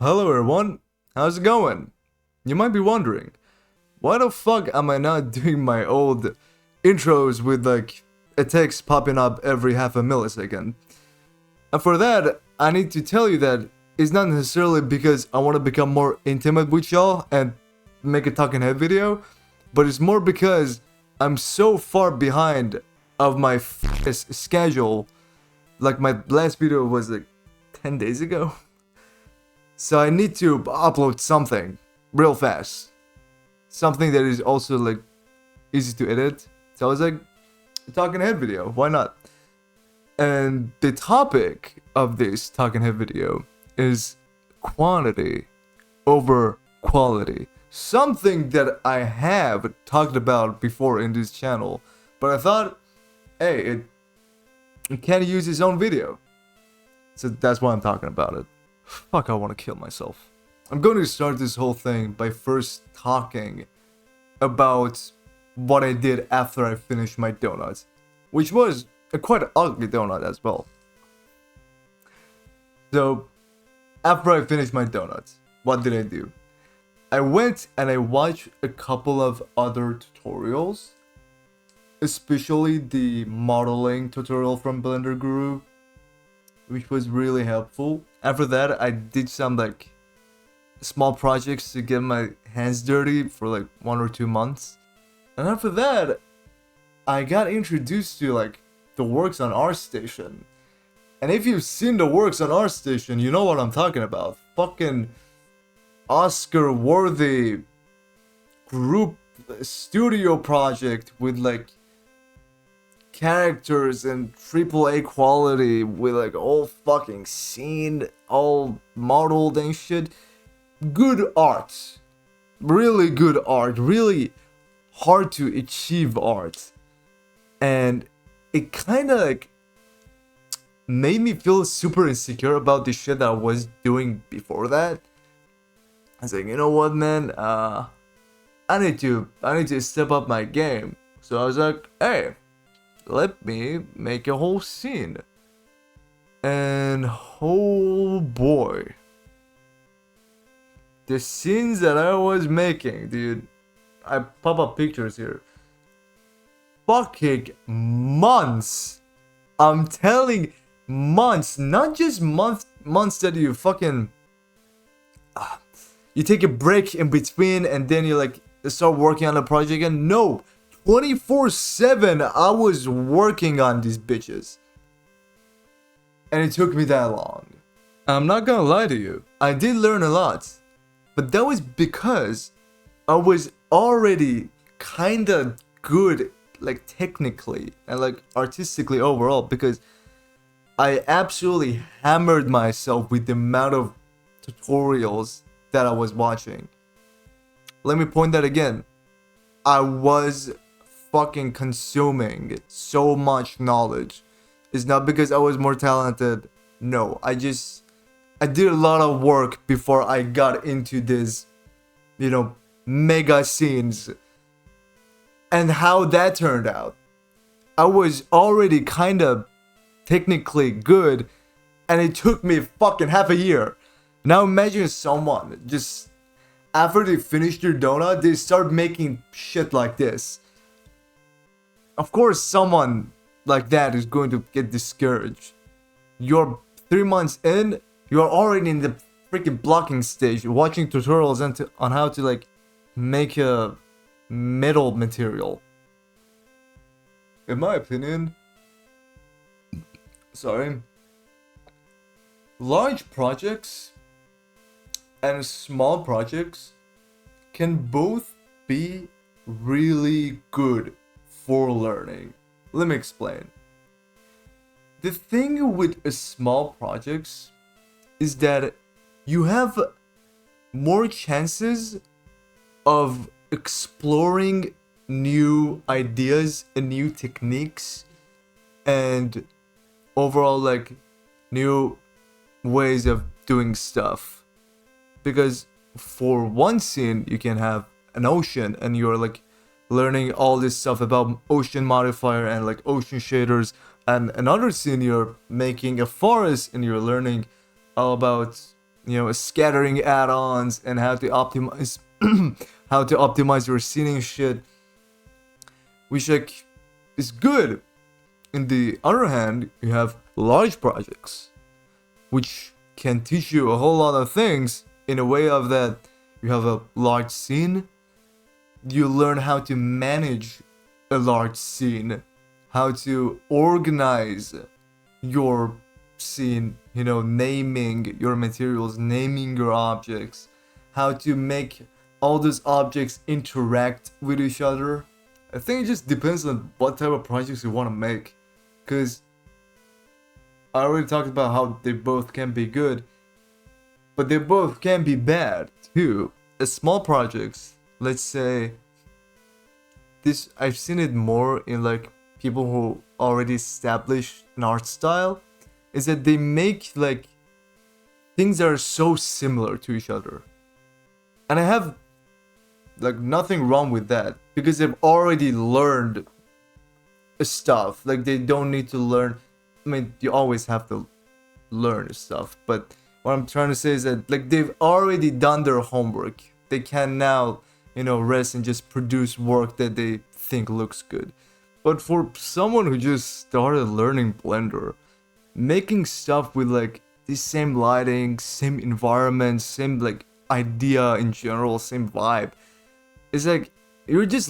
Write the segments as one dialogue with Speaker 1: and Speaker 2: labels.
Speaker 1: Hello everyone, how's it going? You might be wondering, why the fuck am I not doing my old intros with like a text popping up every half a millisecond? And for that, I need to tell you that it's not necessarily because I want to become more intimate with y'all and make a talking head video, but it's more because I'm so far behind of my schedule. Like my last video was like 10 days ago. So I need to upload something real fast. Something that is also like easy to edit. So I was like, a talking head video, why not? And the topic of this talking head video is quantity over quality. Something that I have talked about before in this channel, but I thought, hey, it can use its own video. So that's why I'm talking about it. Fuck, I want to kill myself. I'm going to start this whole thing by first talking about what I did after I finished my donut, which was a quite ugly donut as well. So, after I finished my donuts, what did I do? I went and I watched a couple of other tutorials, especially the modeling tutorial from Blender Guru, which was really helpful. After that, I did some like small projects to get my hands dirty for like 1 or 2 months. And after that, I got introduced to like the works on ArtStation. And if you've seen the works on ArtStation, you know what I'm talking about. Fucking Oscar-worthy group studio project with like characters and AAA quality with like all fucking scene, all modeled and shit. Good art. Really good art. Really hard to achieve art. And it kind of like made me feel super insecure about the shit that I was doing before that. I was like, you know what, man? I need to step up my game. So I was like, hey, let me make a whole scene. And oh boy, the scenes that I was making, dude, I pop up pictures here. Fucking months. I'm telling, months, not just months that you fucking you take a break in between and then you like start working on the project again. No, 24/7 I was working on these bitches. And it took me that long. I'm not gonna lie to you, I did learn a lot. But that was because I was already kinda good, like technically and like artistically overall, because I absolutely hammered myself with the amount of tutorials that I was watching. Let me point that again. I was fucking consuming so much knowledge. It's not because I was more talented. No, I did a lot of work before I got into this, mega scenes. And how that turned out. I was already kind of technically good, and it took me fucking half a year. Now imagine someone just after they finish their donut, they start making shit like this. Of course, someone like that is going to get discouraged. You're 3 months in, you're already in the freaking blocking stage, watching tutorials on how to like make a metal material. In my opinion, large projects and small projects can both be really good for learning. Let me explain. The thing with small projects is that you have more chances of exploring new ideas and new techniques and overall like new ways of doing stuff. Because for one scene you can have an ocean and you're like learning all this stuff about ocean modifier and like ocean shaders, and another scene you're making a forest and you're learning all about scattering add-ons and how to optimize how to optimize your scening shit, which like is good. On the other hand, you have large projects, which can teach you a whole lot of things in a way of that you have a large scene, you learn how to manage a large scene, how to organize your scene, naming your materials, naming your objects, how to make all those objects interact with each other. I think it just depends on what type of projects you want to make, because I already talked about how they both can be good, but they both can be bad too. As small projects, let's say this, I've seen it more in like people who already established an art style, is that they make like things that are so similar to each other. And I have like nothing wrong with that, because they've already learned stuff. Like they don't need to learn. I mean, you always have to learn stuff, but what I'm trying to say is that like they've already done their homework. They can now, rest and just produce work that they think looks good. But for someone who just started learning Blender, making stuff with like the same lighting, same environment, same like idea in general, same vibe, it's like you're just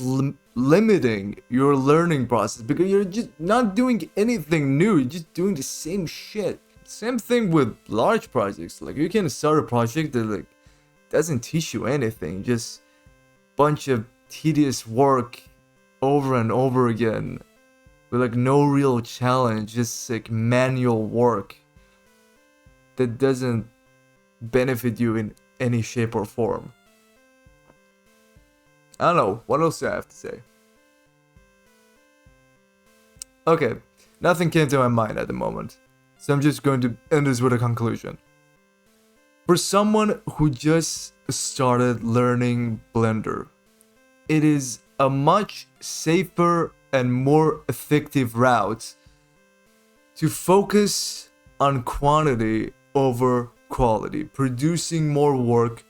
Speaker 1: limiting your learning process, because you're just not doing anything new, you're just doing the same shit. Same thing with large projects. Like you can start a project that like doesn't teach you anything, just bunch of tedious work over and over again with like no real challenge, just like manual work that doesn't benefit you in any shape or form. I don't know, what else do I have to say? Okay, nothing came to my mind at the moment, so I'm just going to end this with a conclusion. For someone who just started learning Blender, it is a much safer and more effective route to focus on quantity over quality, producing more work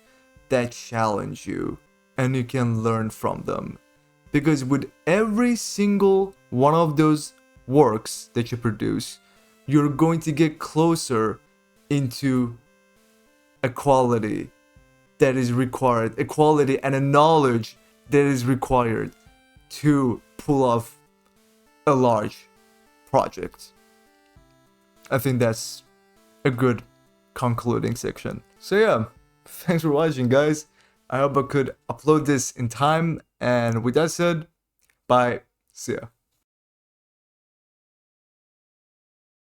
Speaker 1: that challenge you and you can learn from them. Because with every single one of those works that you produce, you're going to get closer into a quality that is required, a quality and a knowledge that is required to pull off a large project. I think that's a good concluding section. So yeah, thanks for watching, guys. I hope I could upload this in time, and with that said, bye, see ya.